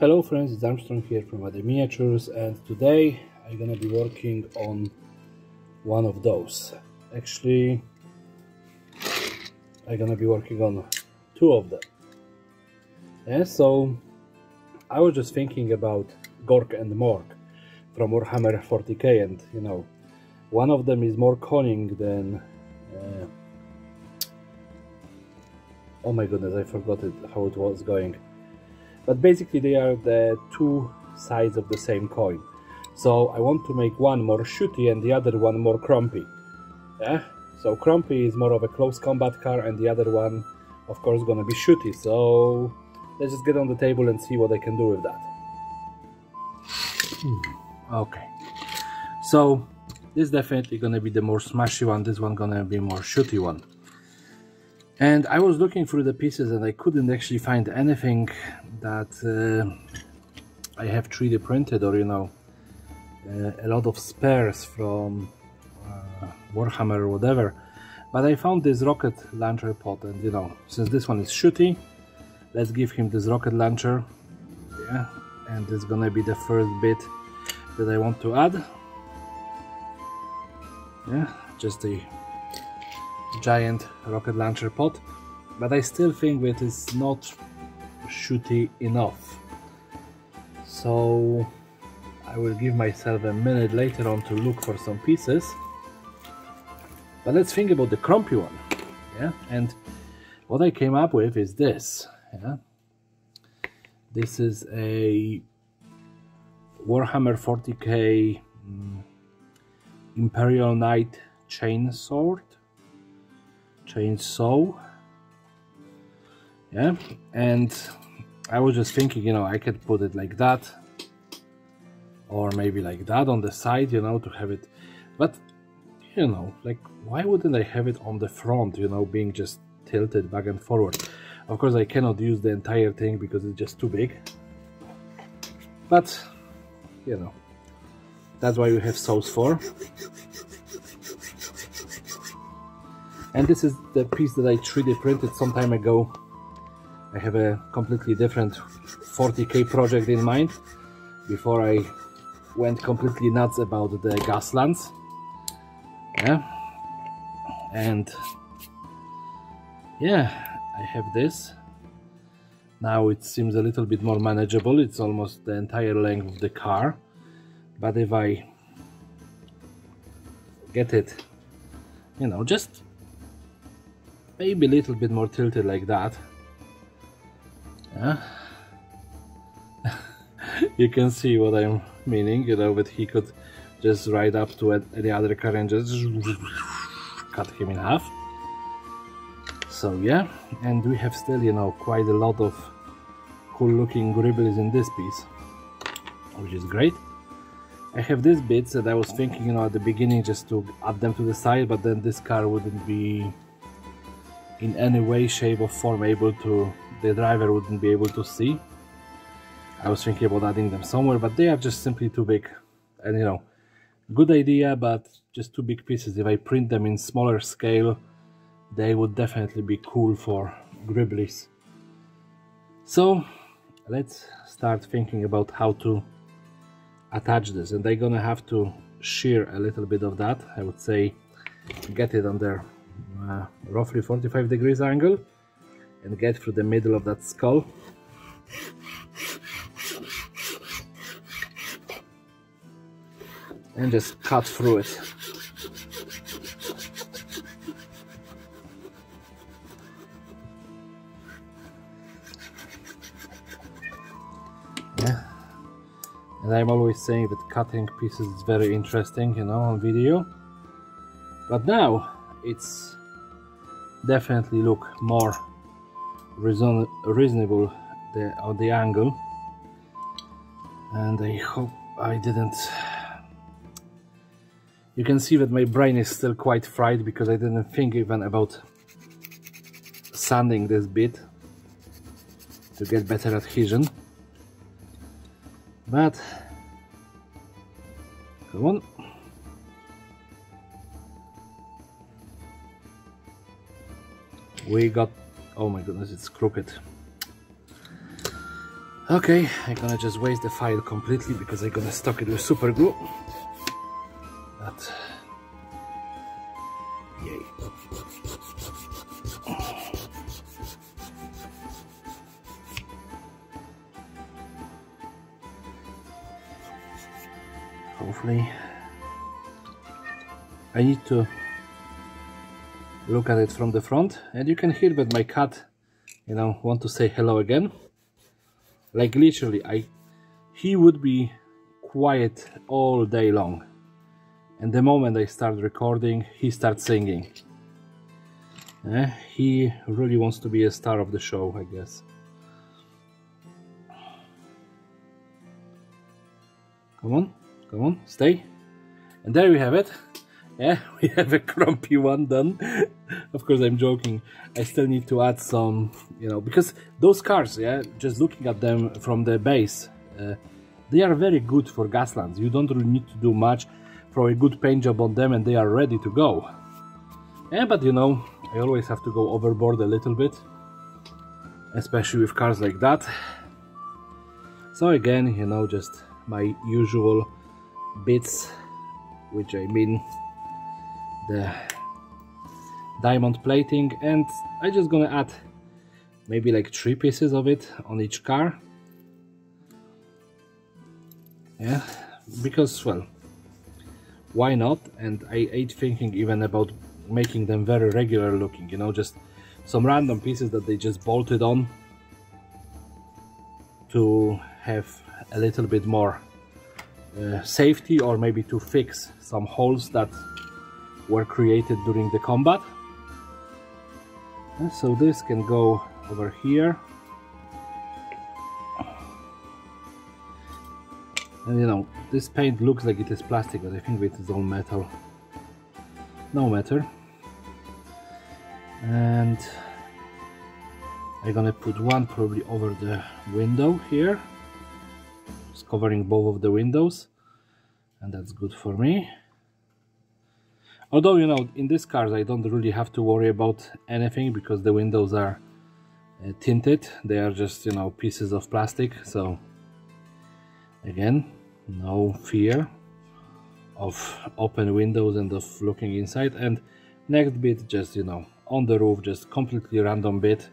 Hello friends, it's Armstrong here from Other Miniatures, and today I'm gonna be working on one of those. Actually, I'm gonna be working on two of them. Yeah, so I was just thinking about Gork and Mork from Warhammer 40k, and you know, one of them is more cunning than oh my goodness, I forgot how it was going. But basically they are the two sides of the same coin. So I want to make one more shooty and the other one more crumpy. Yeah? So crumpy is more of a close combat car and the other one of course gonna be shooty. So let's just get on the table and see what I can do with that. Okay. So this is definitely gonna be the more smashy one, this one gonna be more shooty one. And I was looking through the pieces and I couldn't actually find anything that I have 3D printed, or you know, a lot of spares from Warhammer or whatever. But I found this rocket launcher pot, and you know, since this one is shooty, let's give him this rocket launcher. Yeah, and this is gonna be the first bit that I want to add. Yeah, just a giant rocket launcher pod, but I still think it is not shooty enough. So I will give myself a minute later on to look for some pieces. But let's think about the crumpy one. Yeah, and what I came up with is this. Yeah, this is a Warhammer 40k Imperial Knight chainsaw. Yeah, and I was just thinking, you know, I could put it like that, or maybe like that on the side, you know, to have it, but you know, like, why wouldn't I have it on the front, you know, being just tilted back and forward? Of course I cannot use the entire thing because it's just too big, but you know, that's why we have saws for. And this is the piece that I 3D printed some time ago. I have a completely different 40k project in mind before I went completely nuts about the Gaslands. Yeah, and yeah, I have this. Now it seems a little bit more manageable. It's almost the entire length of the car, but if I get it, you know, just maybe a little bit more tilted like that. Yeah. You can see what I'm meaning, you know, but he could just ride up to any other car and just cut him in half. So yeah, and we have still, you know, quite a lot of cool looking gribbles in this piece, which is great. I have these bits that I was thinking, you know, at the beginning just to add them to the side, but then this car wouldn't be in any way, shape or form able to, the driver wouldn't be able to see. I was thinking about adding them somewhere, but they are just simply too big. And you know, good idea, but just too big pieces. If I print them in smaller scale, they would definitely be cool for gribblies. So let's start thinking about how to attach this. And they're gonna have to shear a little bit of that. I would say get it under roughly 45 degrees angle and get through the middle of that skull. And just cut through it. Yeah. And I'm always saying that cutting pieces is very interesting, you know, on video. But now it's definitely look more reasonable on the angle, and I hope I didn't. You can see that my brain is still quite fried because I didn't think even about sanding this bit to get better adhesion. But come on. We got, oh my goodness, it's crooked. Okay, I'm gonna just waste the file completely because I'm gonna stock it with super glue. But yay. Hopefully I need to look at it from the front, and you can hear that my cat, you know, want to say hello again. Like literally, he would be quiet all day long, and the moment I start recording, he starts singing. He really wants to be a star of the show, I guess. Come on, stay. And there we have it. Yeah, we have a crumpy one done. Of course, I'm joking. I still need to add some, you know, because those cars, yeah, just looking at them from the base, they are very good for Gaslands. You don't really need to do much for a good paint job on them and they are ready to go. Yeah, but you know, I always have to go overboard a little bit, especially with cars like that. So again, you know, just my usual bits, which I mean the diamond plating, and I'm just gonna add maybe like 3 pieces of it on each car. Yeah, because, well, why not? And I ain't thinking even about making them very regular looking, you know, just some random pieces that they just bolted on to have a little bit more safety, or maybe to fix some holes that were created during the combat. And so this can go over here, and you know, this paint looks like it is plastic, but I think it is all metal. No matter. And I'm gonna put one probably over the window here, just covering both of the windows, and that's good for me. Although, you know, in these cars I don't really have to worry about anything because the windows are tinted. They are just, you know, pieces of plastic, so again, no fear of open windows and of looking inside. And next bit, just, you know, on the roof, just completely random bit.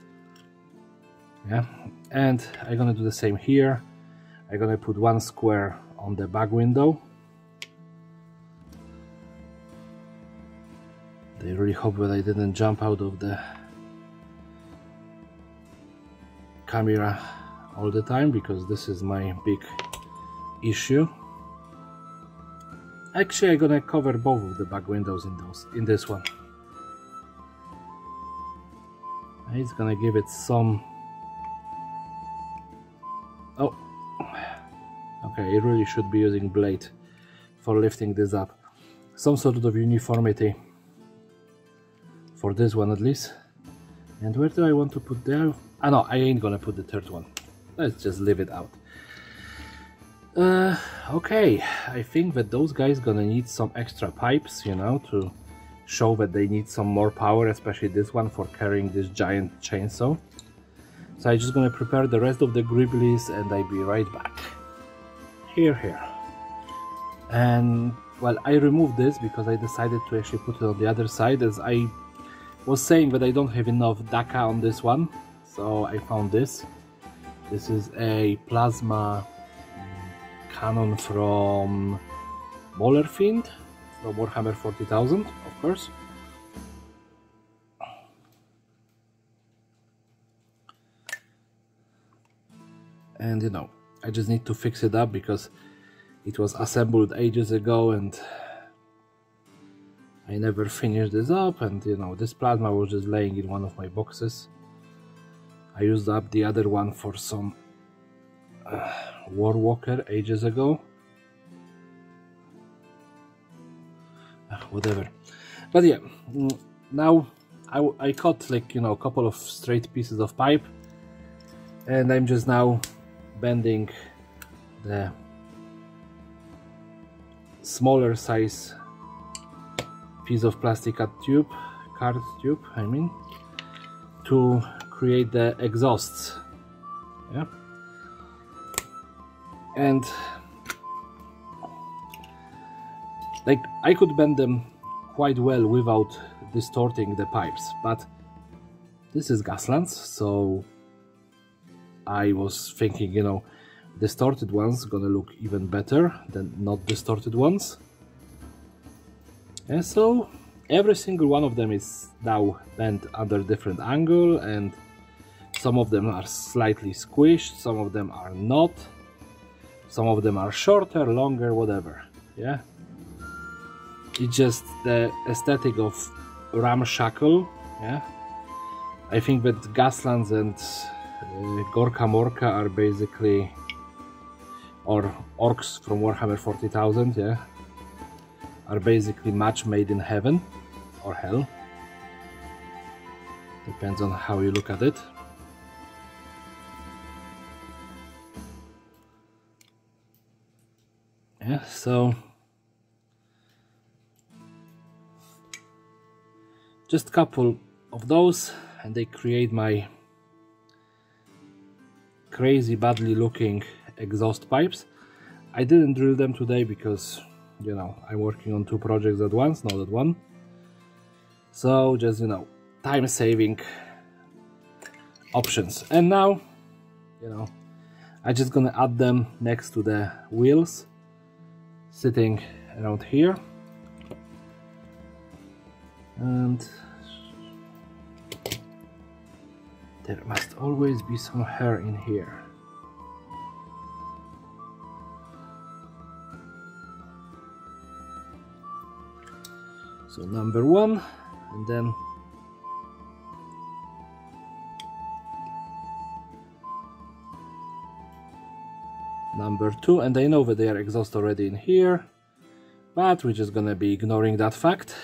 Yeah, and I'm gonna do the same here. I'm gonna put one square on the back window. I really hope that I didn't jump out of the camera all the time, because this is my big issue. Actually, I'm gonna cover both of the back windows in this one. It's gonna give it some... Oh, okay, I really should be using blade for lifting this up. Some sort of uniformity for this one at least. And where do I want to put there? Ah no, I ain't gonna put the third one. Let's just leave it out. Okay, I think that those guys gonna need some extra pipes, you know, to show that they need some more power, especially this one for carrying this giant chainsaw. So I'm just gonna prepare the rest of the gribblies and I'll be right back. Here. And well, I removed this because I decided to actually put it on the other side, as I was saying that I don't have enough DACA on this one. So I found this. This is a plasma cannon from Bollerfiend, from Warhammer 40,000, of course. And you know, I just need to fix it up because it was assembled ages ago and I never finished this up, and you know, this plasma was just laying in one of my boxes. I used up the other one for some Warwalker ages ago. Whatever. But yeah, now I cut, like, you know, a couple of straight pieces of pipe, and I'm just now bending the smaller size piece of plastic card tube, I mean, to create the exhausts. Yeah. And like I could bend them quite well without distorting the pipes, but this is Gaslands, so I was thinking, you know, distorted ones gonna look even better than not distorted ones. And so every single one of them is now bent under a different angle, and some of them are slightly squished, some of them are not, some of them are shorter, longer, whatever. Yeah, it's just the aesthetic of ramshackle. Yeah, I think that Gaslands and Gorka Morka are basically, or orcs from Warhammer 40,000, yeah, are basically match made in heaven or hell. Depends on how you look at it. Yeah, so just a couple of those and they create my crazy badly looking exhaust pipes. I didn't drill them today because, you know, I'm working on 2 projects at once, not at one. So just, you know, time saving options. And now, you know, I'm just gonna add them next to the wheels sitting around here. And there must always be some hair in here. So number 1, and then number 2, and I know that they are exhaust already in here, but we're just gonna be ignoring that fact.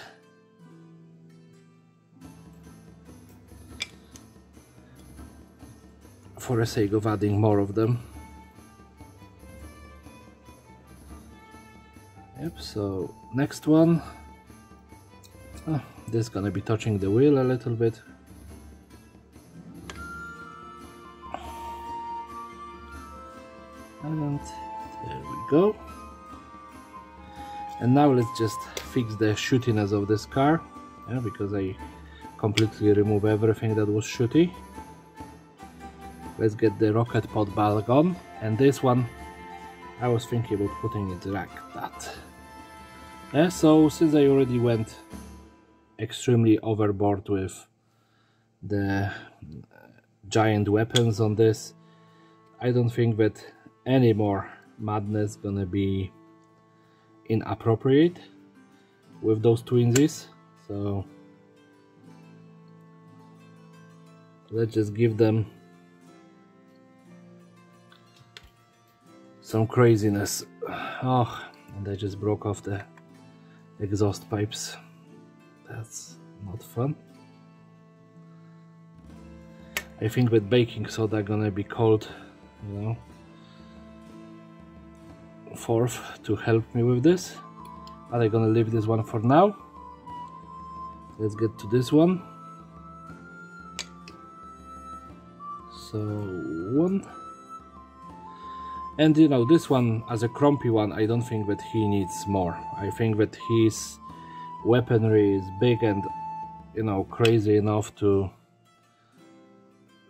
For the sake of adding more of them. Yep, so next one. Oh, this is gonna be touching the wheel a little bit. And there we go. And now let's just fix the shootiness of this car, yeah, because I completely remove everything that was shooty. Let's get the rocket pod back on, and this one I was thinking about putting it like that. Yeah, so since I already went extremely overboard with the giant weapons on this, I don't think that any more madness gonna be inappropriate with those twinsies. So let's just give them some craziness. Oh, and I just broke off the exhaust pipes. That's not fun. I think that baking soda gonna be called, you know, forth to help me with this, but I'm gonna leave this one for now. Let's get to this one. So 1. And you know, this one as a crumpy one, I don't think that he needs more. I think that his weaponry is big and, you know, crazy enough to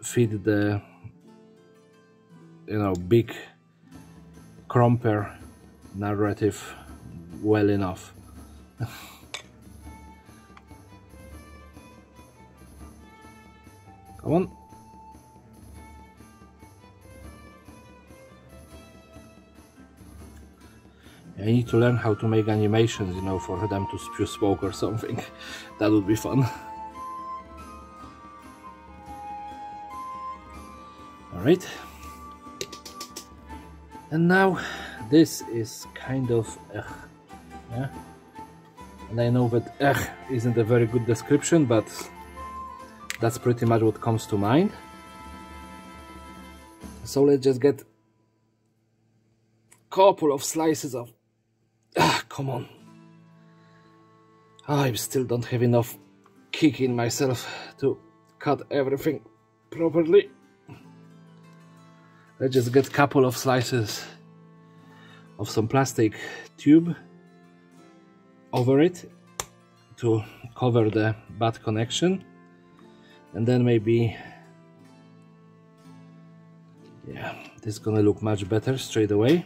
fit the, you know, big crumper narrative well enough. Come on. I need to learn how to make animations, you know, for them to spew smoke or something. That would be fun. Alright. And now this is kind of yeah. And I know that isn't a very good description, but that's pretty much what comes to mind. So let's just get a couple of slices of come on. I still don't have enough kick in myself to cut everything properly. Let's just get a couple of slices of some plastic tube over it to cover the bad connection, and then maybe, yeah, this is gonna look much better straight away.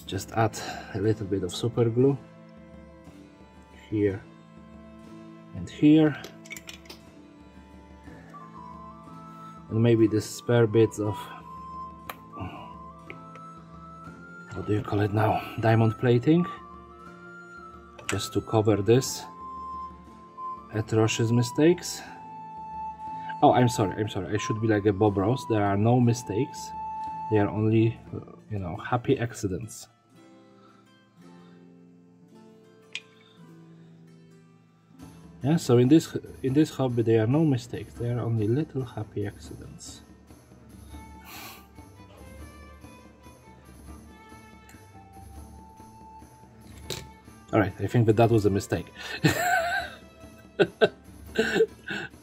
Just add a little bit of super glue here and here, and maybe the spare bits of, what do you call it now, diamond plating, just to cover this atrocious mistakes. Oh, I'm sorry, I should be like a Bob Ross. There are no mistakes, they are only, you know, happy accidents. Yeah, so in this hobby there are no mistakes, there are only little happy accidents. Alright, I think that was a mistake.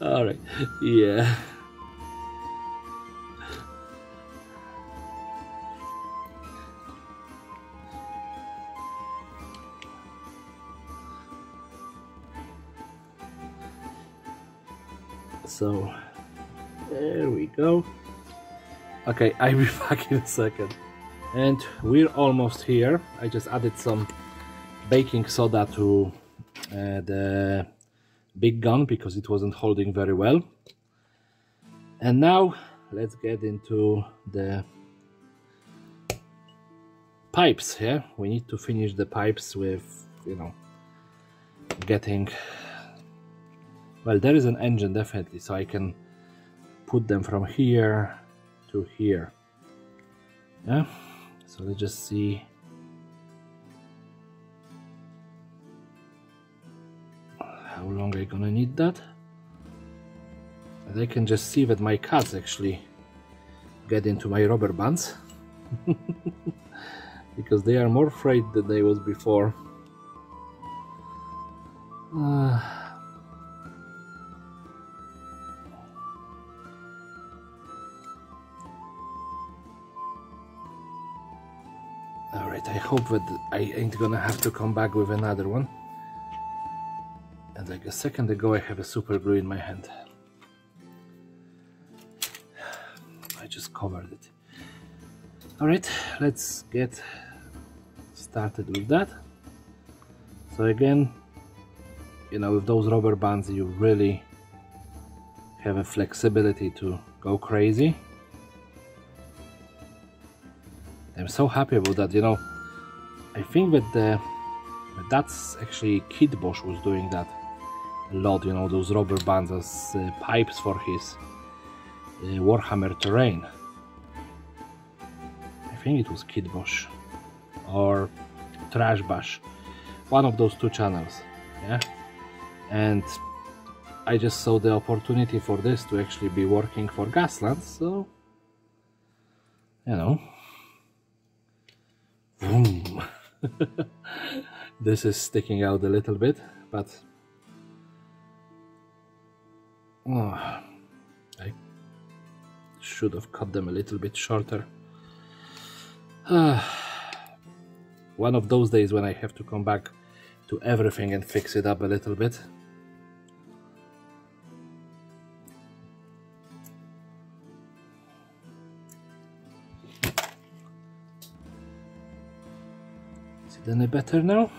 Alright, yeah. So, there we go. Okay, I'll be back in a second. And we're almost here. I just added some baking soda to the big gun because it wasn't holding very well. And now let's get into the pipes. Yeah, we need to finish the pipes with, you know, getting, well, there is an engine definitely, so I can put them from here to here. Yeah, so let's just see. How long I'm gonna need that? And I can just see that my cats actually get into my rubber bands because they are more afraid than they was before. Alright, I hope that I ain't gonna have to come back with another one. And like a second ago I have a super glue in my hand. I just covered it. Alright, let's get started with that. So again, you know, with those rubber bands you really have a flexibility to go crazy. I'm so happy about that, you know. I think that that's actually Kid Bosch was doing that a lot, you know, those rubber bands as pipes for his Warhammer terrain. I think it was Kid Bosch or Trash Bash, one of those two channels, yeah. And I just saw the opportunity for this to actually be working for Gaslands, so, you know. Boom. This is sticking out a little bit, but I should have cut them a little bit shorter. One of those days when I have to come back to everything and fix it up a little bit. Is it any better now?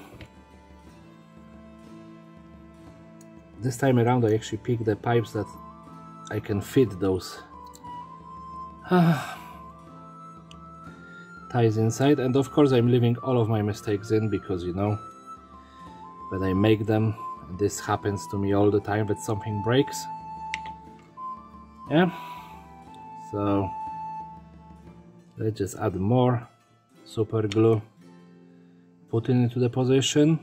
This time around I actually picked the pipes that I can fit those ties inside, and of course I'm leaving all of my mistakes in because, you know, when I make them, this happens to me all the time, that something breaks. Yeah, so let's just add more super glue, put it into the position,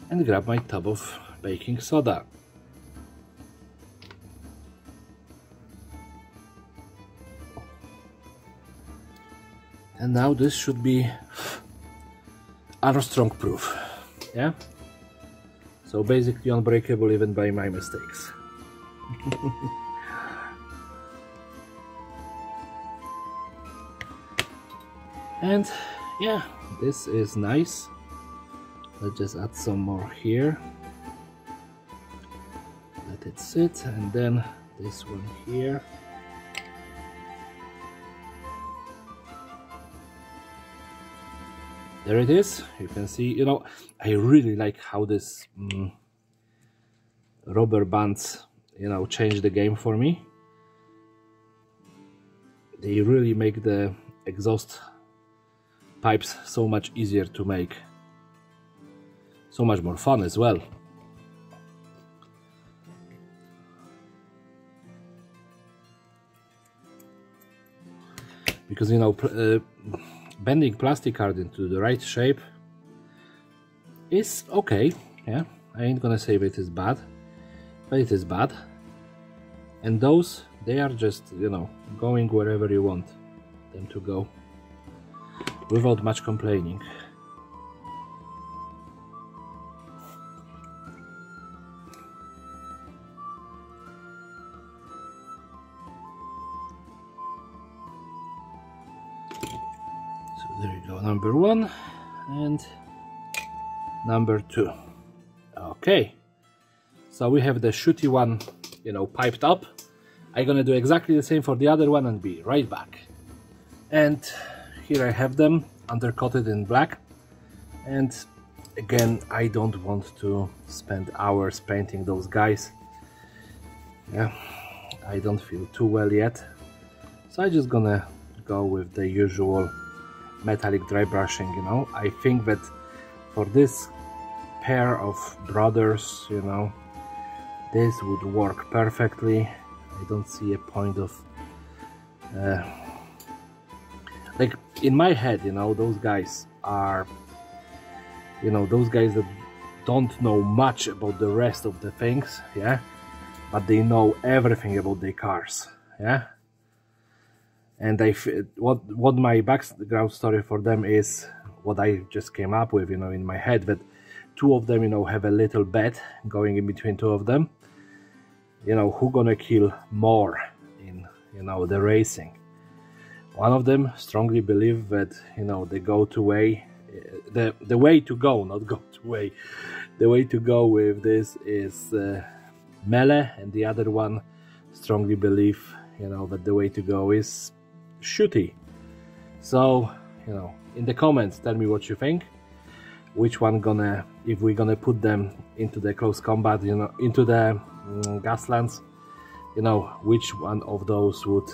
and grab my tub of baking soda. And now this should be Armstrong proof, yeah? So basically unbreakable even by my mistakes. And yeah, this is nice. Let's just add some more here. Let it sit, and then this one here. There it is. You can see, you know, I really like how this rubber bands, you know, change the game for me. They really make the exhaust pipes so much easier to make. So much more fun as well. Because, you know, bending plastic card into the right shape is okay. Yeah, I ain't gonna say it is bad, but it is bad. And those, they are just, you know, going wherever you want them to go without much complaining. So there you go, number 1 and number 2. Okay, so we have the shooty one, you know, piped up. I'm gonna do exactly the same for the other one and be right back. And here I have them undercoated in black, and again, I don't want to spend hours painting those guys. Yeah, I don't feel too well yet, so I'm just gonna go with the usual metallic dry brushing. You know, I think that for this pair of brothers, you know, this would work perfectly. I don't see a point of like, in my head, you know, those guys are, you know, those guys that don't know much about the rest of the things, yeah, but they know everything about their cars, yeah. And what my background story for them is what I just came up with, you know, in my head, that 2 of them, you know, have a little bet going in between 2 of them, you know, who gonna kill more in, you know, the racing. One of them strongly believe that, you know, the go-to way, the way to go, not go-to way, the way to go with this is melee, and the other one strongly believe, you know, that the way to go is shooty. So, you know, in the comments, tell me what you think. Which one gonna, if we're gonna put them into the close combat, you know, into the Gaslands, you know, which one of those would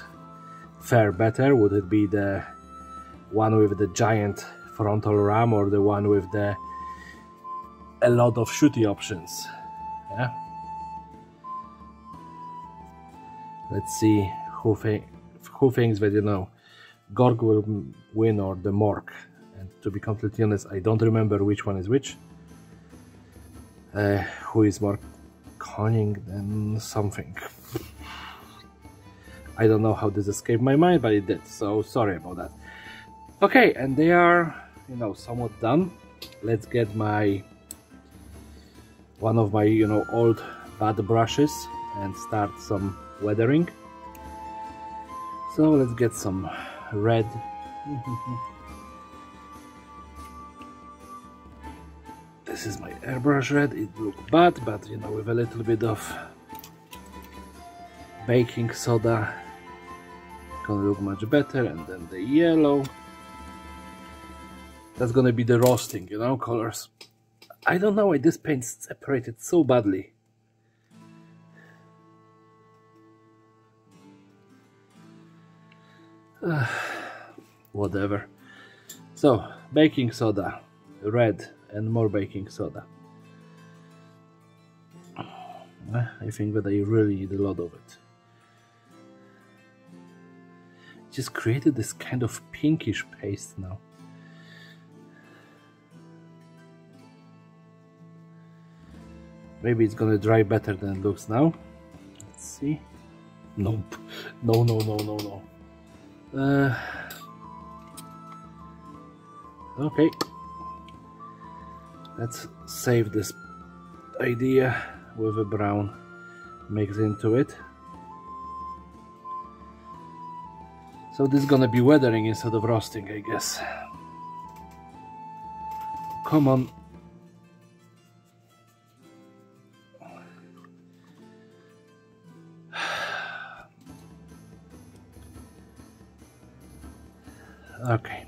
fare better? Would it be the one with the giant frontal ram, or the one with the a lot of shooty options? Yeah, let's see who thinks that, you know, Gorg will win or the Mork. And to be completely honest, I don't remember which one is which. Who is more cunning than something? I don't know how this escaped my mind, but it did, so sorry about that. Okay, and they are, you know, somewhat done. Let's get one of my, you know, old bad brushes and start some weathering. So let's get some red. This is my airbrush red. It looks bad, but, you know, with a little bit of baking soda, it's gonna look much better. And then the yellow, that's gonna be the roasting, you know, colors. I don't know why this paint's separated so badly. Whatever. So, baking soda, red, and more baking soda. I think that I really need a lot of it. Just created this kind of pinkish paste now. Maybe it's gonna dry better than it looks now. Let's see. Nope. No, no, no, no, no. Okay. Let's save this idea with a brown mix into it. So this is gonna be weathering instead of roasting, I guess. come on. Okay,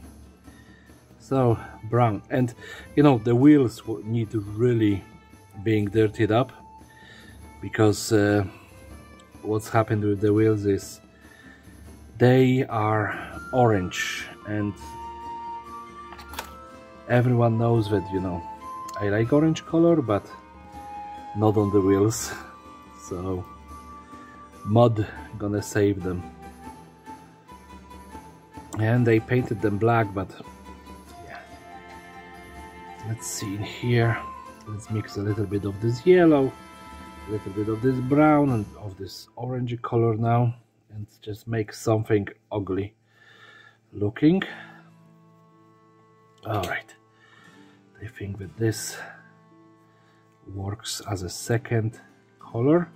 so brown, and you know the wheels need really being dirtied up, because what's happened with the wheels is they are orange, and everyone knows that, you know, I like orange color, but not on the wheels, so mud gonna save them. And they painted them black, but yeah. Let's see in here. Let's mix a little bit of this yellow, a little bit of this brown, and of this orangey color now, and just make something ugly looking. All right. I think that this works as a second color.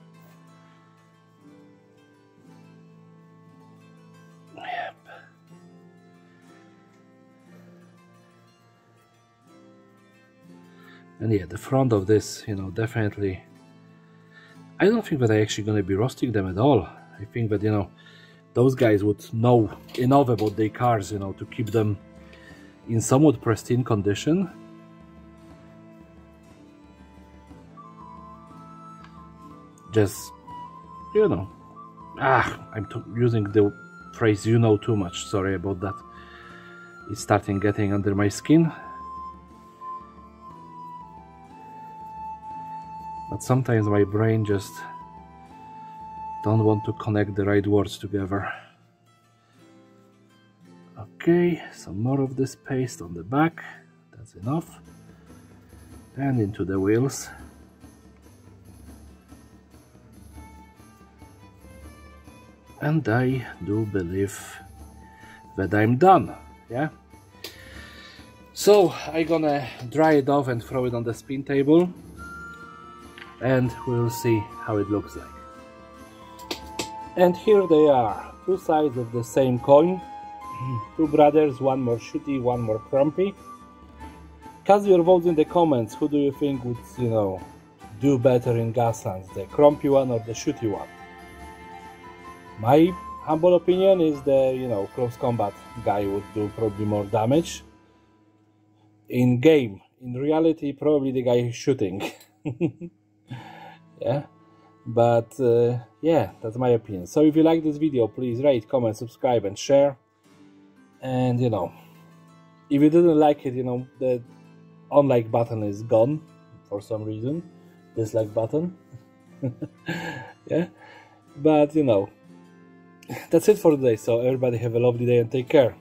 And yeah, the front of this, you know, definitely, I don't think that I'm actually going to be roasting them at all. I think that, you know, those guys would know enough about their cars, you know, to keep them in somewhat pristine condition. Just, you know, I'm using the phrase "you know" too much, sorry about that. It's starting getting under my skin. But sometimes my brain just don't want to connect the right words together. Okay, some more of this paste on the back, that's enough. And into the wheels. And I do believe that I'm done, yeah? So I'm gonna dry it off and throw it on the spin table, and we'll see how it looks like. And here they are, two sides of the same coin. Two brothers, one more shooty, one more crumpy. Cast your votes in the comments. Who do you think would, you know, do better in Gaslands, the crumpy one or the shooty one? My humble opinion is the, you know, close combat guy would do probably more damage. In game, in reality, probably the guy who's shooting. Yeah, but yeah, that's my opinion. So if you like this video, please rate, comment, subscribe and share. And you know, if you didn't like it, you know, the unlike button is gone for some reason, dislike button. Yeah, but you know, that's it for today. So everybody have a lovely day and take care.